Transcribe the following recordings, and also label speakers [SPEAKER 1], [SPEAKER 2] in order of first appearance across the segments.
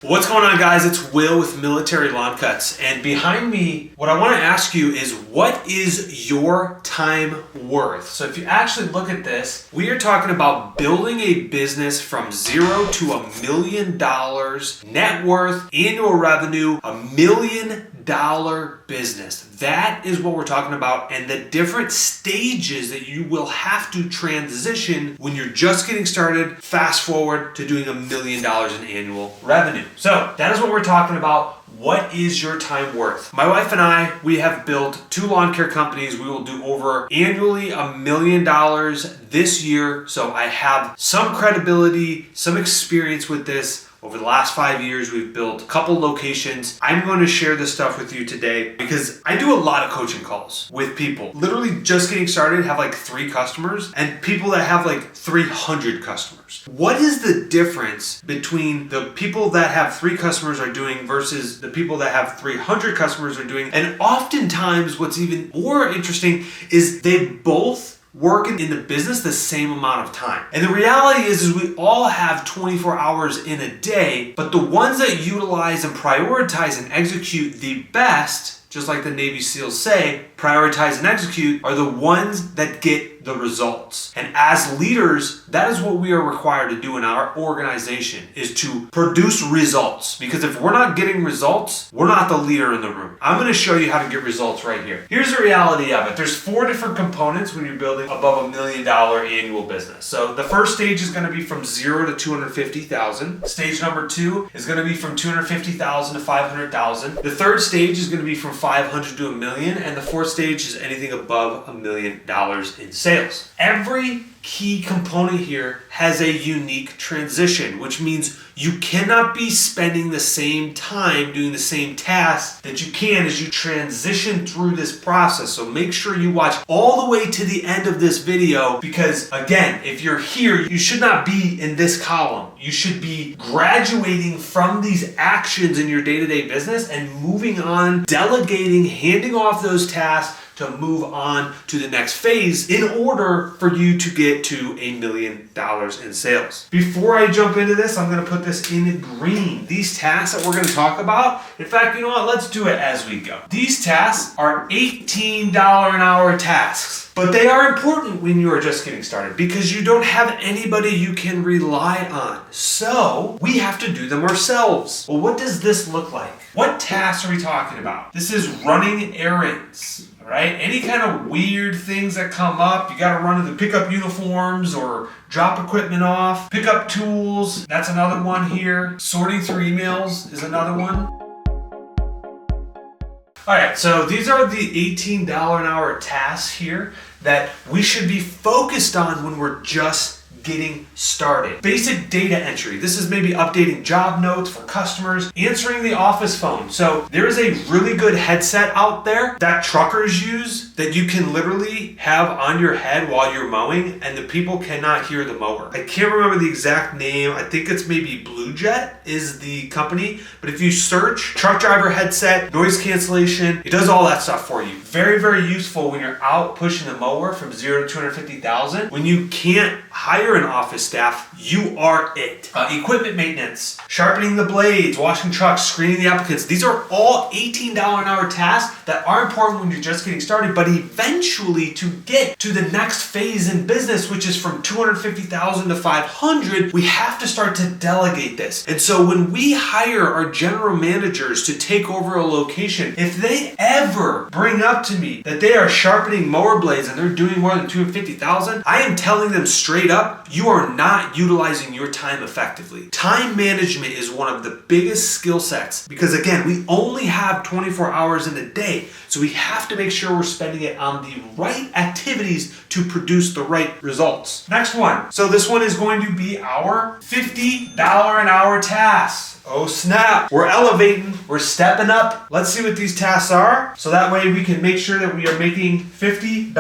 [SPEAKER 1] What's going on, guys? It's Will with Military Lawn Cuts, and behind me, what I want to ask you is, what is your time worth? So if you actually look at this, we are talking about building a business from $0 to $1 million net worth, annual revenue, $1 million business. That is what we're talking about, and the different stages that you will have to transition when you're just getting started, fast forward to doing $1 million in annual revenue. So that is what we're talking about. What is your time worth? My wife and I, we have built 2 lawn care companies. We will do over annually $1 million this year. So I have some credibility, some experience with this. Over the last 5 years, we've built a couple locations. I'm going to share this stuff with you today because I do a lot of coaching calls with people. Literally just getting started, have like 3 customers, and people that have like 300 customers. What is the difference between the people that have 3 customers are doing versus the people that have 300 customers are doing? And oftentimes what's even more interesting is they both working in the business the same amount of time. And the reality is we all have 24 hours in a day, but the ones that utilize and prioritize and execute the best, just like the Navy SEALs say, prioritize and execute, are the ones that get the results. And as leaders, that is what we are required to do in our organization, is to produce results. Because if we're not getting results, we're not the leader in the room. I'm going to show you how to get results right here. Here's the reality of it. There's 4 different components when you're building above $1 million annual business. So the first stage is going to be from 0 to 250,000. Stage number 2 is going to be from 250,000 to 500,000. The third stage is going to be from 500 to $1 million, and the fourth stage is anything above $1 million in sales. Every key component here has a unique transition, which means you cannot be spending the same time doing the same tasks that you can as you transition through this process. So make sure you watch all the way to the end of this video, because again, if you're here, you should not be in this column. You should be graduating from these actions in your day-to-day business and moving on, delegating, handing off those tasks to move on to the next phase in order for you to get to $1 million in sales. Before I jump into this, I'm going to put this in green. These tasks that we're going to talk about, in fact, you know what? Let's do it as we go. These tasks are $18 an hour tasks. But they are important when you are just getting started because you don't have anybody you can rely on. So we have to do them ourselves. Well, what does this look like? What tasks are we talking about? This is running errands, right? Any kind of weird things that come up. You got to run to pick up uniforms or drop equipment off, pick up tools. That's another one here. Sorting through emails is another one. All right, so these are the $18 an hour tasks here that we should be focused on when we're just getting started. Basic data entry. This is maybe updating job notes for customers, answering the office phone. So there is a really good headset out there that truckers use that you can literally have on your head while you're mowing, and the people cannot hear the mower. I can't remember the exact name. I think it's maybe Blue Jet is the company, but if you search truck driver headset, noise cancellation, it does all that stuff for you. Very, very useful when you're out pushing the mower from 0 to 250,000. When you can't hire an office staff, you are it. Equipment maintenance, sharpening the blades, washing trucks, screening the applicants. These are all $18 an hour tasks that are important when you're just getting started, but eventually to get to the next phase in business, which is from 250,000 to 500, we have to start to delegate this. And so when we hire our general managers to take over a location, if they ever bring up to me that they are sharpening mower blades and they're doing more than 250,000, I am telling them straight up, you are not utilizing your time effectively. Time management is one of the biggest skill sets because, again, we only have 24 hours in a day, so we have to make sure we're spending it on the right activities to produce the right results. Next one. So this one is going to be our $50 an hour tasks. Oh snap, we're elevating, we're stepping up. Let's see what these tasks are, so that way we can make sure that we are making $50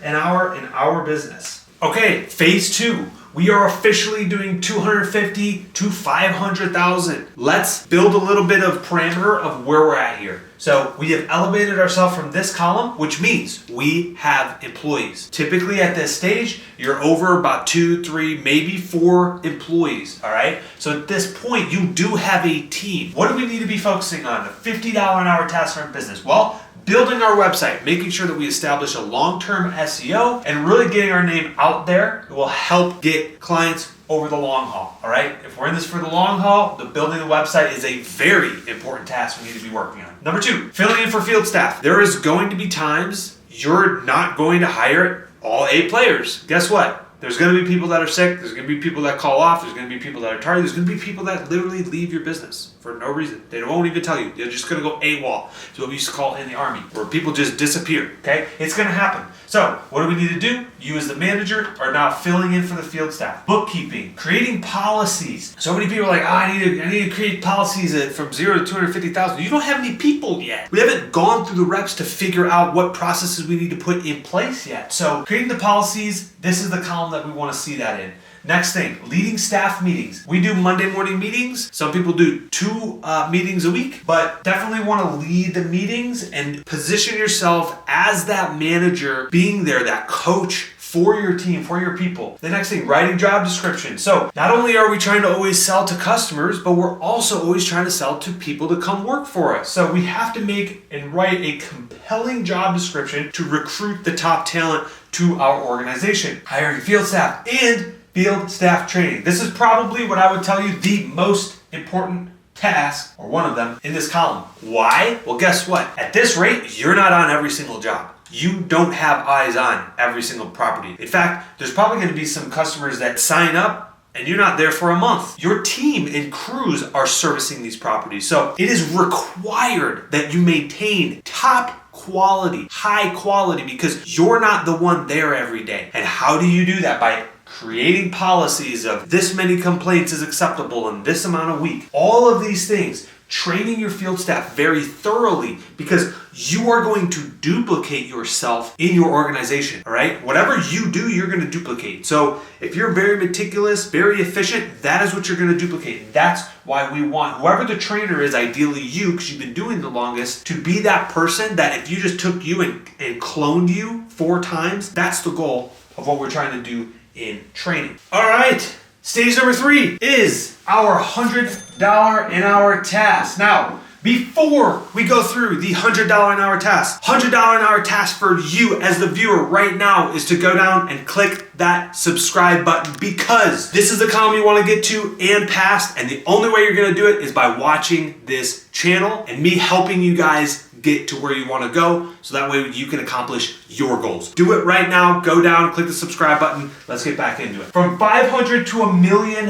[SPEAKER 1] an hour in our business. Okay, phase 2. We are officially doing 250 to 500,000. Let's build a little bit of parameter of where we're at here. So we have elevated ourselves from this column, which means we have employees. Typically at this stage, you're over about 2, 3, maybe 4 employees, all right? So at this point, you do have a team. What do we need to be focusing on? A $50 an hour task for our business. Well, building our website, making sure that we establish a long-term SEO and really getting our name out there will help get clients over the long haul, all right? If we're in this for the long haul, the building the website is a very important task we need to be working on. Number 2, filling in for field staff. There is going to be times you're not going to hire all A players. Guess what? There's going to be people that are sick. There's going to be people that call off. There's going to be people that are tired. There's going to be people that literally leave your business for no reason. They won't even tell you. They're just going to go AWOL. It's what we used to call in the Army, where people just disappear, okay? It's going to happen. So what do we need to do? You as the manager are now filling in for the field staff. Bookkeeping, creating policies. So many people are like, I need to create policies from 0 to 250,000. You don't have any people yet. We haven't gone through the reps to figure out what processes we need to put in place yet. So creating the policies, this is the column that we want to see that in. Next thing, leading staff meetings. We do Monday morning meetings. Some people do 2 meetings a week, but definitely want to lead the meetings and position yourself as that manager, being there, that coach for your team, for your people. The next thing, writing job description. So not only are we trying to always sell to customers, but we're also always trying to sell to people to come work for us. So we have to make and write a compelling job description to recruit the top talent to our organization. Hiring field staff and field staff training. This is probably what I would tell you the most important task, or one of them, in this column. Why? Well, guess what? At this rate, you're not on every single job. You don't have eyes on every single property. In fact, there's probably going to be some customers that sign up and you're not there for a month. Your team and crews are servicing these properties. So it is required that you maintain top quality, high quality, because you're not the one there every day. And how do you do that? By creating policies of this many complaints is acceptable in this amount a week. All of these things, training your field staff very thoroughly, because you are going to duplicate yourself in your organization, all right? Whatever you do, you're going to duplicate. So if you're very meticulous, very efficient, that is what you're going to duplicate. That's why we want whoever the trainer is, ideally you, because you've been doing the longest, to be that person that if you just took you and cloned you 4 times, that's the goal of what we're trying to do in training. All right, stage number 3 is our $100 an hour task. Now, before we go through the $100 an hour task, $100 an hour task for you as the viewer right now is to go down and click that subscribe button, because this is the column you want to get to and past, and the only way you're going to do it is by watching this channel and me helping you guys get to where you want to go, so that way you can accomplish your goals. Do it right now. Go down, click the subscribe button. Let's get back into it. From $500 to $1 million,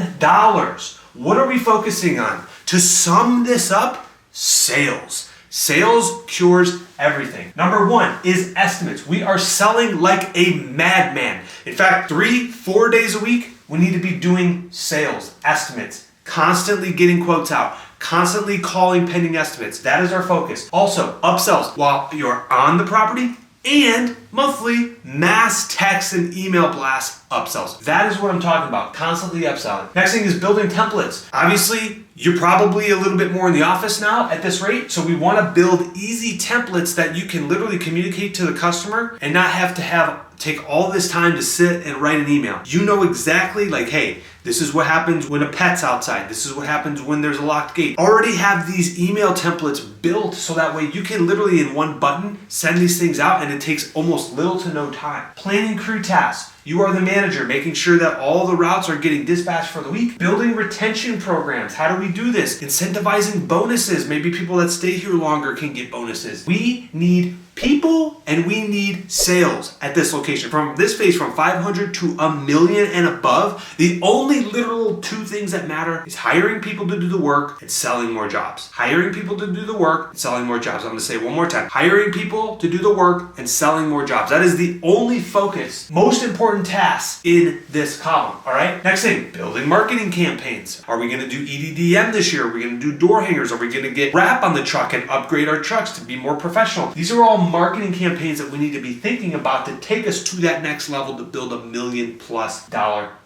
[SPEAKER 1] what are we focusing on? To sum this up, sales. Sales cures everything. Number 1 is estimates. We are selling like a madman. In fact, 3-4 days a week, we need to be doing sales, estimates, constantly getting quotes out, constantly calling pending estimates. That is our focus. Also, upsells while you're on the property, and monthly mass text and email blast upsells. That is what I'm talking about, constantly upselling. Next thing is building templates. Obviously, you're probably a little bit more in the office now at this rate, so we want to build easy templates that you can literally communicate to the customer and not have to take all this time to sit and write an email. You know exactly, like, hey, this is what happens when a pet's outside. This is what happens when there's a locked gate. Already have these email templates built so that way you can literally in one button send these things out, and it takes almost little to no time. Planning crew tasks. You are the manager, making sure that all the routes are getting dispatched for the week. Building retention programs. How do we do this? Incentivizing bonuses. Maybe people that stay here longer can get bonuses. We need people and we need sales at this location. From this phase, from 500 to $1 million and above, the only literal 2 things that matter is hiring people to do the work and selling more jobs. Hiring people to do the work and selling more jobs. I'm going to say it one more time. Hiring people to do the work and selling more jobs. That is the only focus. Most important important tasks in this column, all right? Next thing, building marketing campaigns. Are we gonna do EDDM this year? Are we gonna do door hangers? Are we gonna get wrap on the truck and upgrade our trucks to be more professional? These are all marketing campaigns that we need to be thinking about to take us to that next level to build $1 million+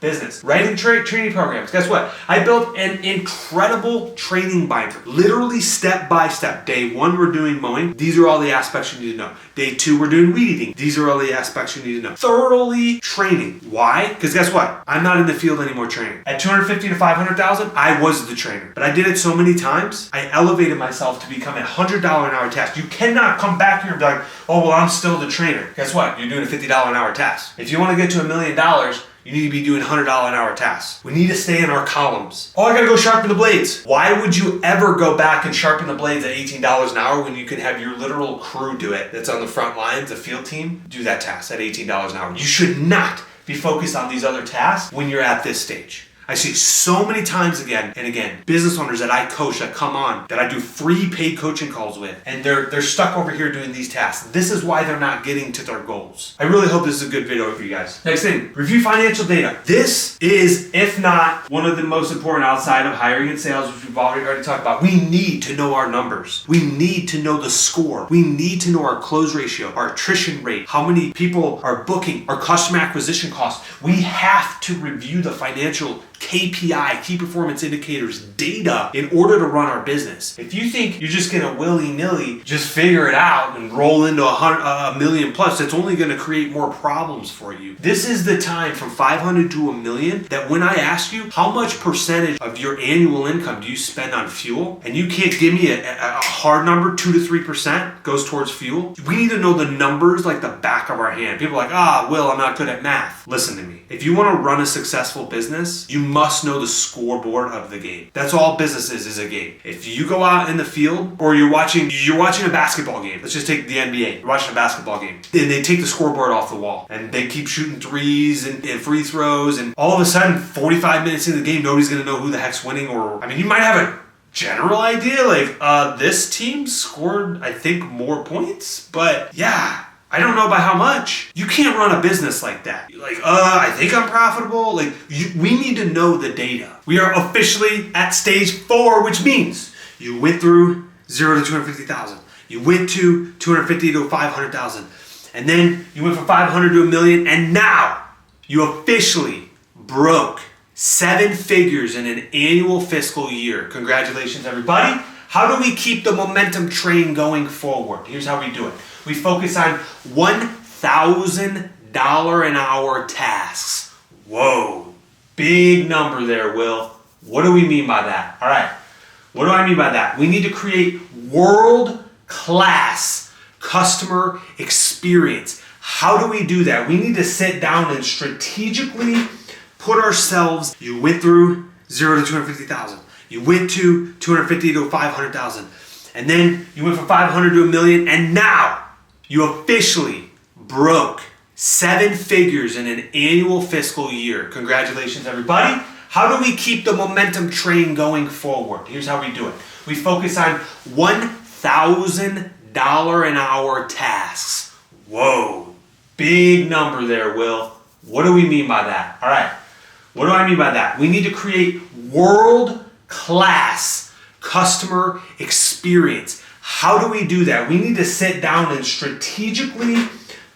[SPEAKER 1] business. Writing training programs. Guess what? I built an incredible training binder, literally step by step. Day 1, we're doing mowing. These are all the aspects you need to know. Day 2, we're doing weed eating. These are all the aspects you need to know. Thoroughly training. Why? Because guess what? I'm not in the field anymore training. At 250 to 500,000, I was the trainer, but I did it so many times, I elevated myself to become a $100 an hour task. You cannot come back here and be like, oh, well, I'm still the trainer. Guess what? You're doing a $50 an hour task. If you want to get to $1 million, you need to be doing $100 an hour tasks. We need to stay in our columns. Oh, I gotta go sharpen the blades. Why would you ever go back and sharpen the blades at $18 an hour when you can have your literal crew do it that's on the front lines, the field team, do that task at $18 an hour? You should not be focused on these other tasks when you're at this stage. I see so many times again and again, business owners that I coach that come on, that I do free paid coaching calls with, and they're stuck over here doing these tasks. This is why they're not getting to their goals. I really hope this is a good video for you guys. Next thing, review financial data. This is, if not one of the most important outside of hiring and sales, which we've already talked about. We need to know our numbers. We need to know the score. We need to know our close ratio, our attrition rate, how many people are booking, our customer acquisition costs. We have to review the financial KPI, key performance indicators, data in order to run our business. If you think you're just gonna willy-nilly just figure it out and roll into $1 million+, it's only gonna create more problems for you. This is the time from 500 to $1 million that when I ask you how much percentage of your annual income do you spend on fuel, and you can't give me a hard number, 2 to 3% goes towards fuel. We need to know the numbers like the back of our hand. People are like, Will, I'm not good at math. Listen to me. If you wanna run a successful business, you must know the scoreboard of the game. That's all business is a game. If you go out in the field or you're watching a basketball game, let's just take the NBA, you're watching a basketball game, and they take the scoreboard off the wall and they keep shooting threes and free throws, and all of a sudden 45 minutes into the game, nobody's gonna know who the heck's winning. Or, I mean, you might have a general idea, like this team scored, I think, more points, but yeah, I don't know by how much. You can't run a business like that. You're like, I think I'm profitable. We need to know the data. We are officially at stage 4, which means you went through 0 to 250,000. You went to 250 to 500,000. And then you went from 500 to $1 million. And now you officially broke 7 figures in an annual fiscal year. Congratulations, everybody. How do we keep the momentum train going forward? Here's how we do it. We focus on $1,000 an hour tasks. Whoa, big number there, Will. What do we mean by that? All right, what do I mean by that? We need to create world-class customer experience. How do we do that? We need to sit down and strategically put ourselves, you went through 0 to 250,000. You went to 250 to 500,000. And then you went from 500 to $1 million, and now you officially broke 7 figures in an annual fiscal year. Congratulations, everybody. How do we keep the momentum train going forward? Here's how we do it. We focus on $1,000 an hour tasks. Whoa, big number there, Will. What do we mean by that? All right, what do I mean by that? We need to create world-class customer experience. How do we do that? We need to sit down and strategically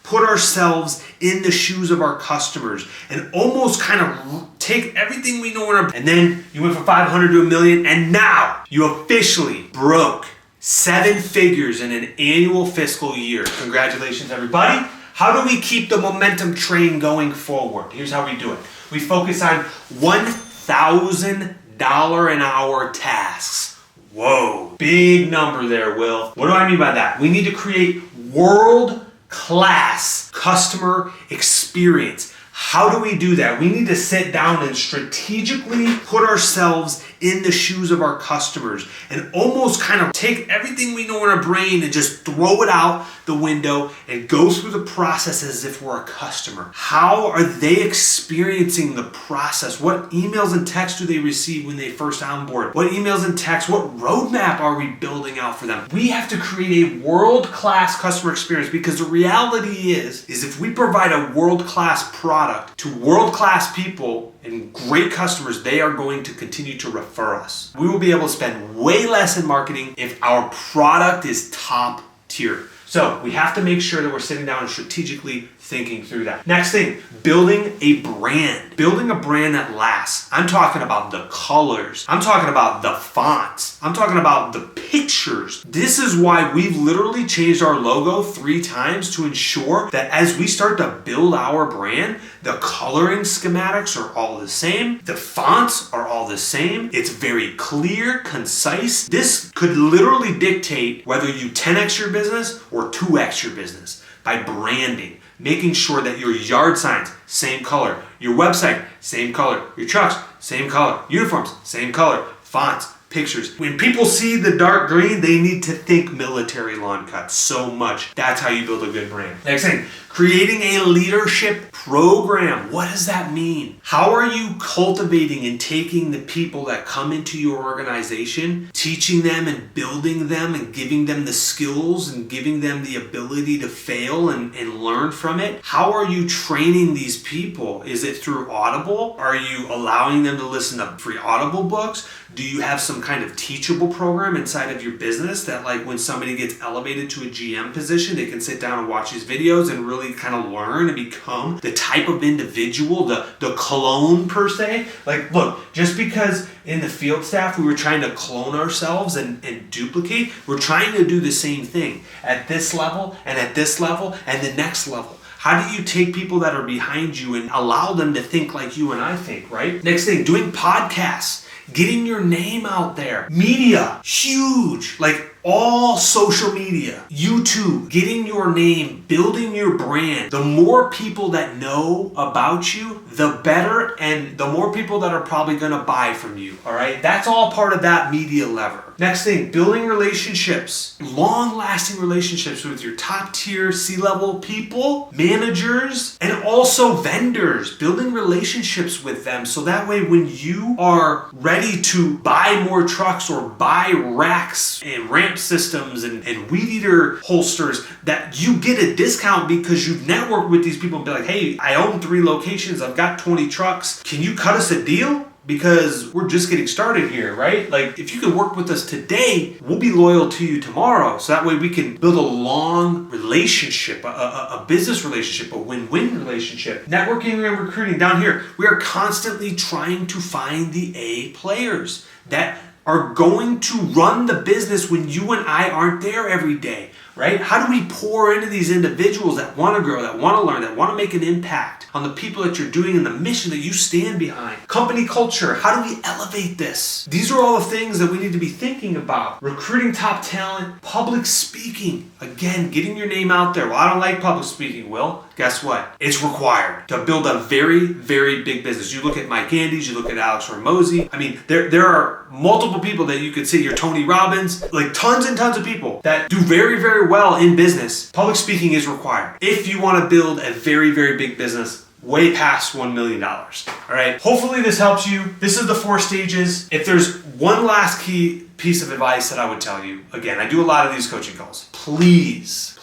[SPEAKER 1] put ourselves in the shoes of our customers and almost kind of take everything we know and then you went from 500 to $1 million, and now you officially broke 7 figures in an annual fiscal year. Congratulations, everybody. How do we keep the momentum train going forward? Here's how we do it. We focus on $1,000 an hour tasks. Whoa, big number there, Will. What do I mean by that? We need to create world-class customer experience. How do we do that? We need to sit down and strategically put ourselves in the shoes of our customers and almost kind of take everything we know in our brain and just throw it out the window and go through the process as if we're a customer. How are they experiencing the process? What emails and texts do they receive when they first onboard? What emails and texts, what roadmap are we building out for them? We have to create a world-class customer experience, because the reality is if we provide a world-class product, product to world-class people and great customers, they are going to continue to refer us. We will be able to spend way less in marketing if our product is top tier. So we have to make sure that we're sitting down and strategically thinking through that. Next thing, building a brand. Building a brand that lasts. I'm talking about the colors. I'm talking about the fonts. I'm talking about the pictures. This is why we've literally changed our logo 3 times to ensure that as we start to build our brand, the coloring schematics are all the same. The fonts are all the same. It's very clear, concise. This could literally dictate whether you 10x your business or 2x your business by branding. Making sure that your yard signs, same color. Your website, same color. Your trucks, same color. Uniforms, same color. Fonts, pictures. When people see the dark green, they need to think military lawn cuts so much. That's how you build a good brand. Next thing, creating a leadership program. What does that mean? How are you cultivating and taking the people that come into your organization, teaching them and building them and giving them the skills and giving them the ability to fail and learn from it? How are you training these people? Is it through Audible? Are you allowing them to listen to free Audible books? Do you have some kind of teachable program inside of your business that, like, when somebody gets elevated to a GM position, they can sit down and watch these videos and really kind of learn and become the type of individual, the clone per se? Like, look, just because in the field staff we were trying to clone ourselves and duplicate, we're trying to do the same thing at this level and at this level and the next level. How do you take people that are behind you and allow them to think like you and I think, right? Next thing, doing podcasts. Getting your name out there. Media, huge. Like all social media, YouTube, getting your name, building your brand. The more people that know about you, the better, and the more people that are probably gonna buy from you, all right? That's all part of that media lever. Next thing, building relationships, long-lasting relationships with your top tier C-level people, managers, and also vendors. Building relationships with them so that way when you are ready to buy more trucks or buy racks and ramp systems and weed eater holsters, that you get a discount because you've networked with these people and be like, hey, I own 3 locations, I've got 20 trucks. Can you cut us a deal? Because we're just getting started here, right? Like, if you can work with us today, we'll be loyal to you tomorrow. So that way we can build a long relationship, a business relationship, a win-win relationship. Networking and recruiting down here, we are constantly trying to find the A players that are going to run the business when you and I aren't there every day, right? How do we pour into these individuals that want to grow, that want to learn, that want to make an impact on the people that you're doing and the mission that you stand behind? Company culture, how do we elevate this? These are all the things that we need to be thinking about. Recruiting top talent, public speaking. Again, getting your name out there. Well, I don't like public speaking, Will. Guess what? It's required to build a very, very big business. You look at Mike Andes, you look at Alex Hormozy. I mean, there are multiple people that you could see. Your Tony Robbins, like tons and tons of people that do very, very well in business. Public speaking is required if you want to build a very, very big business way past $1 million. All right. Hopefully this helps you. This is the 4 stages. If there's one last key piece of advice that I would tell you, again, I do a lot of these coaching calls. Please,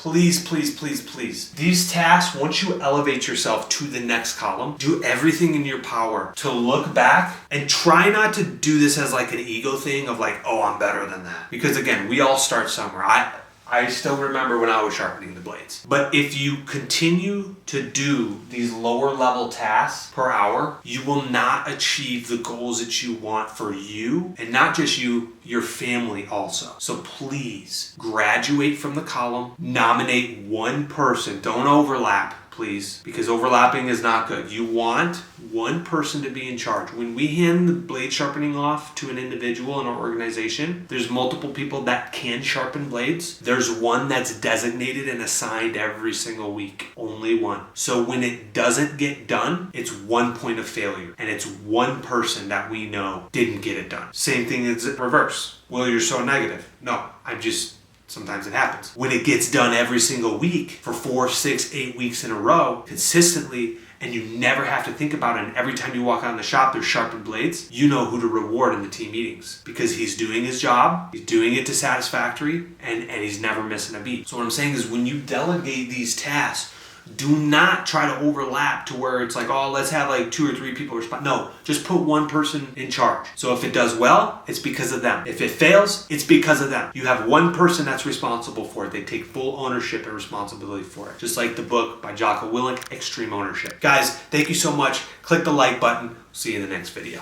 [SPEAKER 1] these tasks, once you elevate yourself to the next column, do everything in your power to look back and try not to do this as like an ego thing of like, oh, I'm better than that. Because again, we all start somewhere. I still remember when I was sharpening the blades. But if you continue to do these lower level tasks per hour, you will not achieve the goals that you want for you, and not just you, your family also. So please graduate from the column, nominate one person, don't overlap. Please, because overlapping is not good. You want one person to be in charge. When we hand the blade sharpening off to an individual in our organization, there's multiple people that can sharpen blades. There's one that's designated and assigned every single week. Only one. So when it doesn't get done, it's 1 point of failure. And it's one person that we know didn't get it done. Same thing is reverse. Well, you're so negative. No, sometimes it happens. When it gets done every single week for 4, 6, 8 weeks in a row, consistently, and you never have to think about it, and every time you walk out in the shop, there's sharpened blades, you know who to reward in the team meetings. Because he's doing his job, he's doing it to satisfactory, and he's never missing a beat. So what I'm saying is when you delegate these tasks, Do not try to overlap to where it's like, oh, let's have like 2 or 3 people respond. No, just put one person in charge. So if it does well, it's because of them. If it fails, it's because of them. You have one person that's responsible for it. They take full ownership and responsibility for it. Just like the book by Jocko Willink, Extreme Ownership. Guys, thank you so much. Click the like button. See you in the next video.